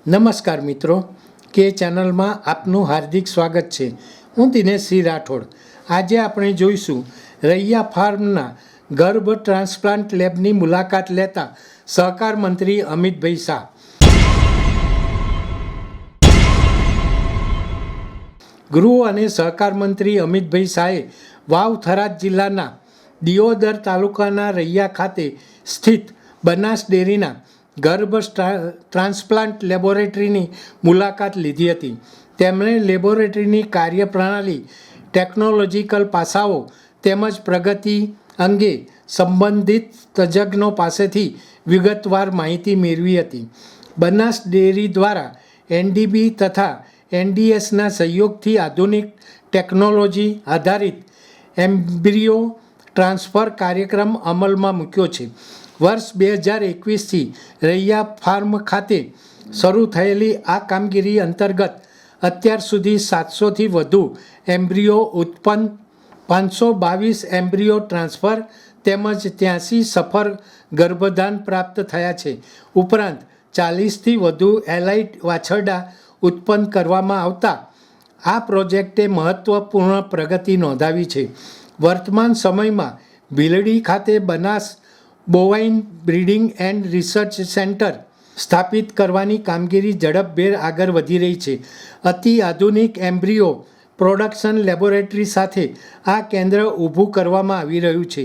નમસ્કાર મિત્રો, કે ચેનલમાં આપનું હાર્દિક સ્વાગત છે. હું દિનેશસિંહ રાઠોડ. આજે આપણે જોઈશું રૈયા ફાર્મના ગર્ભ ટ્રાન્સપ્લાન્ટ લેબની મુલાકાત લેતા સહકાર મંત્રી અમિતભાઈ શાહ. ગૃહ અને સહકાર મંત્રી અમિતભાઈ શાહે વાવ થરાદ જિલ્લાના દિયોદર તાલુકાના રૈયા ખાતે સ્થિત બનાસ ડેરીના ગર્ભ ટ્રાન્સપ્લાન્ટ લેબોરેટરીની મુલાકાત લીધી હતી. તેમણે લેબોરેટરીની કાર્યપ્રણાલી, ટેકનોલોજીકલ પાસાઓ તેમજ પ્રગતિ અંગે સંબંધિત તજજ્ઞો પાસેથી વિગતવાર માહિતી મેળવી હતી. બનાસ ડેરી દ્વારા એનડીબી તથા એનડીએસના સહયોગથી આધુનિક ટેકનોલોજી આધારિત એમ્બ્રિયો ટ્રાન્સફર કાર્યક્રમ અમલમાં મૂક્યો છે. વર્ષ 2021થી રૈયા ફાર્મ ખાતે શરૂ થયેલી આ કામગીરી અંતર્ગત અત્યાર સુધી 700થી વધુ એમ્બ્રિયો ઉત્પન્ન, 522 એમ્બ્રિયો ટ્રાન્સફર તેમજ 83 સફળ ગર્ભધાન પ્રાપ્ત થયા છે. ઉપરાંત 40થી વધુ એલાઇટ વાછરડા ઉત્પન્ન કરવામાં આવતા આ પ્રોજેક્ટે મહત્વપૂર્ણ પ્રગતિ નોંધાવી છે. વર્તમાન સમયમાં ભીલડી ખાતે Banas bovine breeding and research centre સ્થાપિત કરવાની કામગીરી ઝડપભેર આગળ વધી રહી છે. અતિ આધુનિક એમ્બ્રિયો પ્રોડક્શન લેબોરેટરી સાથે આ કેન્દ્ર ઊભું કરવામાં આવી રહ્યું છે.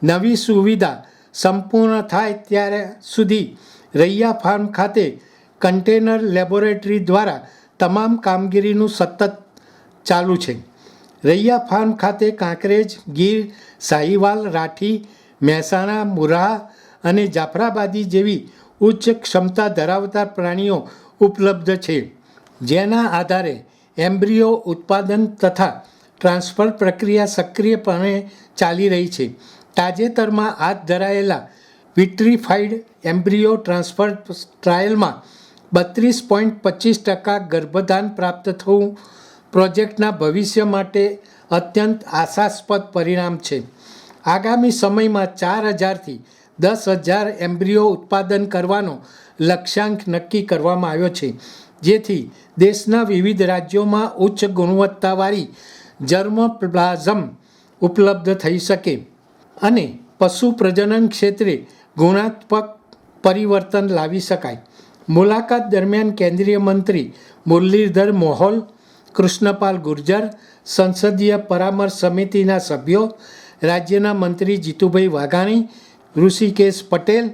નવી સુવિધા સંપૂર્ણ થાય ત્યારે સુધી રૈયા ફાર્મ ખાતે કન્ટેનર લેબોરેટરી દ્વારા તમામ કામગીરીનું સતત ચાલુ છે. રૈયા ફાર્મ ખાતે કાંકરેજ, ગીર, સાહિવાલ, રાઠી, મહેસાણા, મુરાહ અને જાફરાબાદી જેવી ઉચ્ચ ક્ષમતા ધરાવતા પ્રાણીઓ ઉપલબ્ધ છે, જેના આધારે એમ્બ્રિયો ઉત્પાદન તથા ટ્રાન્સફર પ્રક્રિયા સક્રિયપણે ચાલી રહી છે. તાજેતરમાં હાથ ધરાયેલા વિટ્રીફાઈડ એમ્બ્રિયો ટ્રાન્સફર ટ્રાયલમાં 32.25% ગર્ભધાન પ્રાપ્ત થવું પ્રોજેક્ટના ભવિષ્ય માટે અત્યંત આશાસ્પદ પરિણામ છે. આગામી સમયમાં 4000થી 10,000 એમ્બ્રિયો ઉત્પાદન કરવાનો લક્ષ્યાંક નક્કી કરવામાં આવ્યો છે, જેથી દેશના વિવિધ રાજ્યોમાં ઉચ્ચ ગુણવત્તાવાળી જર્મ પ્લાઝમ ઉપલબ્ધ થઈ શકે અને પશુ પ્રજનન ક્ષેત્રે ગુણાત્મક પરિવર્તન લાવી શકાય. મુલાકાત દરમિયાન કેન્દ્રીય મંત્રી મુરલીધર મોહોલ, કૃષ્ણપાલ ગુર્જર, સંસદીય પરામર્શ સમિતિના સભ્યો, રાજ્યના મંત્રી જીતુભાઈ વાઘાણી, ઋષિકેશ પટેલ,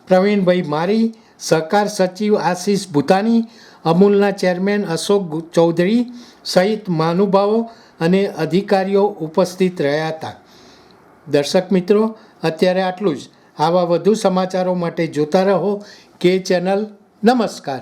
પ્રવીણભાઈ મારી, સહકાર સચિવ આશીષ ભૂતાની, અમૂલના ચેરમેન અશોક ચૌધરી સહિત મહાનુભાવો અને અધિકારીઓ ઉપસ્થિત રહ્યા હતા. દર્શક મિત્રો, અત્યારે આટલું જ. આવા વધુ સમાચારો માટે જોતા રહો કે ચેનલ. નમસ્કાર.